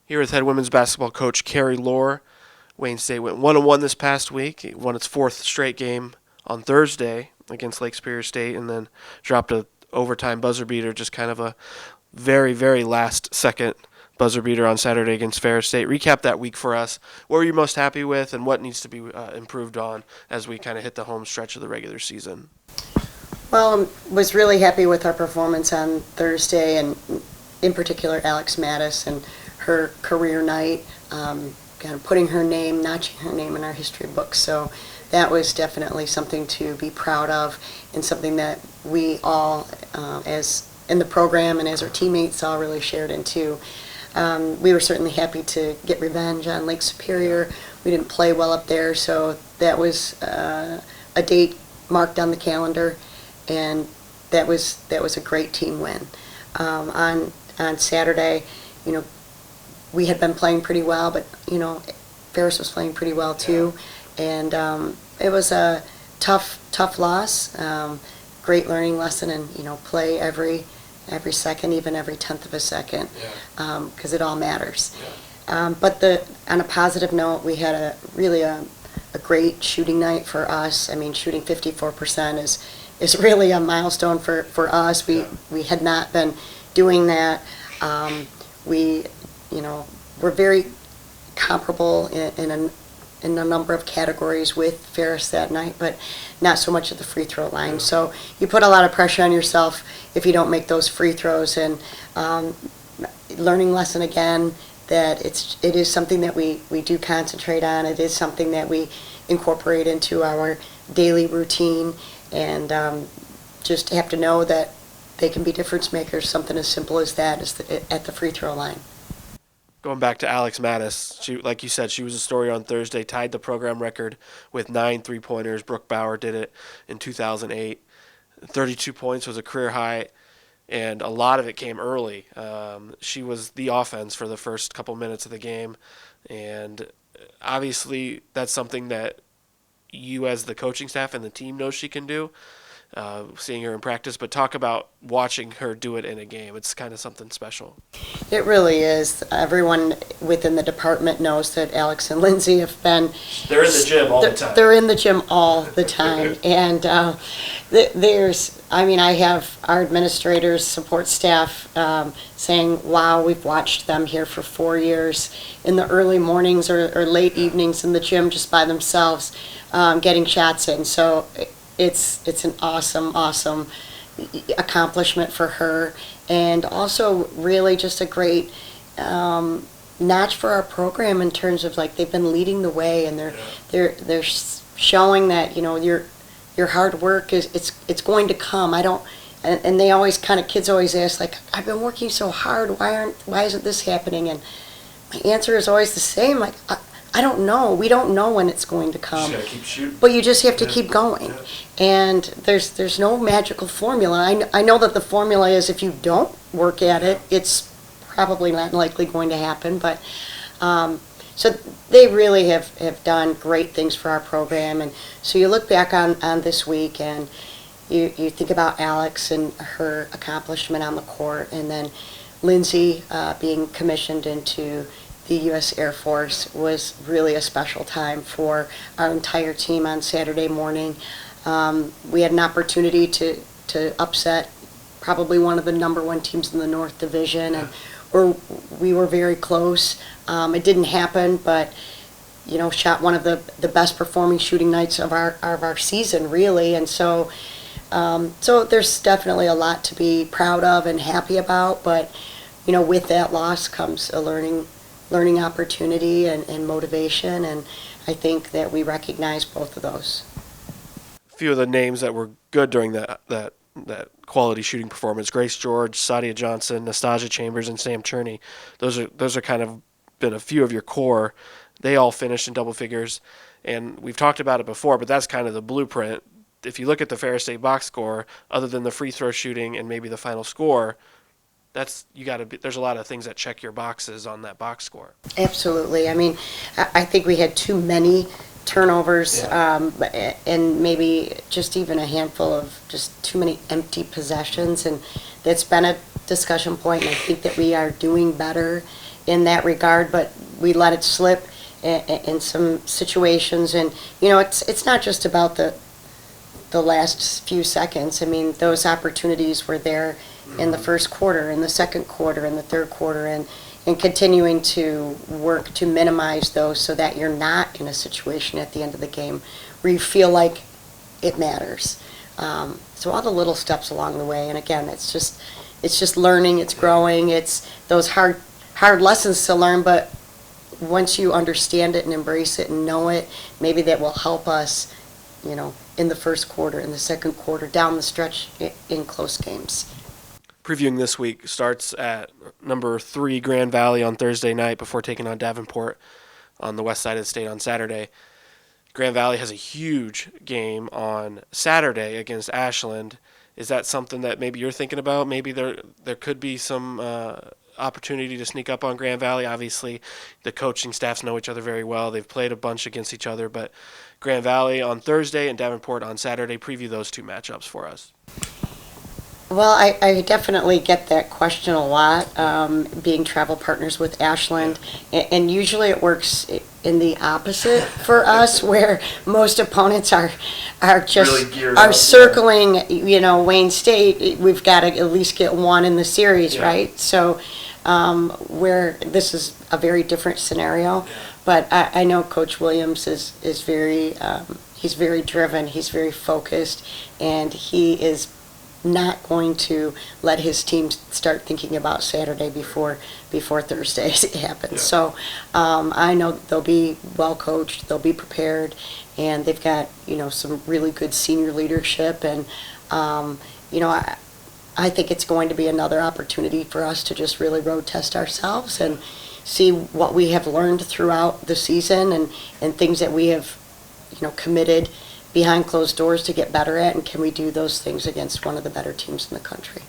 Here with head women's basketball coach Carrie Lohr. Wayne State went 1-1 this past week. It won its fourth straight game on Thursday against Lake Superior State, and then dropped a overtime buzzer beater, just kind of a very, very last second buzzer beater on Saturday against Ferris State. Recap that week for us. What were you most happy with, and what needs to be improved on as we kind of hit the home stretch of the regular season? Well, I was really happy with our performance on Thursday, and in particular Alex Mattis and her career night, kind of putting her name, notching her name in our history books. So that was definitely something to be proud of, and something that we all, as in the program and as our teammates, all really shared in too. We were certainly happy to get revenge on Lake Superior. We didn't play well up there, so that was a date marked on the calendar, and that was a great team win. On Saturday, we had been playing pretty well, but Ferris was playing pretty well too, and it was a tough loss. Great learning lesson, and play every second, even every tenth of a second, because it all matters. But on a positive note, we had a great shooting night for us. I mean, shooting 54% is really a milestone for us. We had not been doing that. We're very comparable in a number of categories with Ferris that night, but not so much at the free throw line. So you put a lot of pressure on yourself if you don't make those free throws. And learning lesson again, that it is something that we do concentrate on. It is something that we incorporate into our daily routine, and just have to know that they can be difference makers. Something as simple as that is at the free throw line. Going back to Alex Mattis, like you said, she was a story on Thursday, tied the program record with 9 3-pointers. Brooke Bauer did it in 2008. 32 points was a career high, and a lot of it came early. She was the offense for the first couple minutes of the game, and obviously that's something that you as the coaching staff and the team knows she can do, seeing her in practice. But talk about watching her do it in a game. It's kind of something special. It really is. Everyone within the department knows that Alex and Lindsay have been... They're in the gym all the time. They're in the gym all the time. And I have our administrators, support staff saying, wow, we've watched them here for 4 years in the early mornings or late evenings in the gym just by themselves, getting shots in. So it's an awesome accomplishment for her, and also really just a great notch for our program in terms of, like, they've been leading the way, and they're showing that your hard work it's going to come. And they always kids always ask, like, I've been working so hard, why isn't this happening? And my answer is always the same, like, I don't know. We don't know when it's going to come. You just gotta keep shooting. But you just have to keep going. Yeah. And there's no magical formula. I know that the formula is, if you don't work at it, it's probably not likely going to happen. But so they really have done great things for our program. And so you look back on this week, and you think about Alex and her accomplishment on the court, and then Lindsay being commissioned into the U.S. Air Force was really a special time for our entire team on Saturday morning. We had an opportunity to upset probably one of the number one teams in the North Division, and we were very close. It didn't happen, but shot one of the best performing shooting nights of our season, really. And so there's definitely a lot to be proud of and happy about, but with that loss comes a learning opportunity and motivation, and I think that we recognize both of those. A few of the names that were good during that quality shooting performance: Grace George, Sadia Johnson, Nastasia Chambers, and Sam Cherney. Those are kind of been a few of your core. They all finished in double figures, and we've talked about it before, but that's kind of the blueprint. If you look at the Ferris State box score, other than the free throw shooting and maybe the final score, there's a lot of things that check your boxes on that box score. Absolutely. I mean, I think we had too many turnovers, and maybe just even a handful of just too many empty possessions, and that's been a discussion point, and I think that we are doing better in that regard, but we let it slip in some situations. And it's not just about the last few seconds. I mean, those opportunities were there in the first quarter, in the second quarter, in the third quarter, and continuing to work to minimize those so that you're not in a situation at the end of the game where you feel like it matters. So all the little steps along the way, and again, it's just learning, it's growing, it's those hard lessons to learn, but once you understand it and embrace it and know it, maybe that will help us, in the first quarter, in the second quarter, down the stretch in close games. Previewing this week starts at number 3 Grand Valley on Thursday night before taking on Davenport on the west side of the state on Saturday. Grand Valley has a huge game on Saturday against Ashland. Is that something that maybe you're thinking about? Maybe there could be some opportunity to sneak up on Grand Valley. Obviously, the coaching staffs know each other very well. They've played a bunch against each other, but Grand Valley on Thursday and Davenport on Saturday. Preview those two matchups for us. Well, I definitely get that question a lot, being travel partners with Ashland, and usually it works in the opposite for us, where most opponents are just really are circling, Wayne State. We've got to at least get one in the series, right? So, where this is a very different scenario, but I know Coach Williams is very he's very driven, he's very focused, and he is not going to let his team start thinking about Saturday before Thursday happens. Yeah. So I know they'll be well coached, they'll be prepared, and they've got some really good senior leadership, and I think it's going to be another opportunity for us to just really road test ourselves and see what we have learned throughout the season and things that we have committed behind closed doors to get better at, and can we do those things against one of the better teams in the country.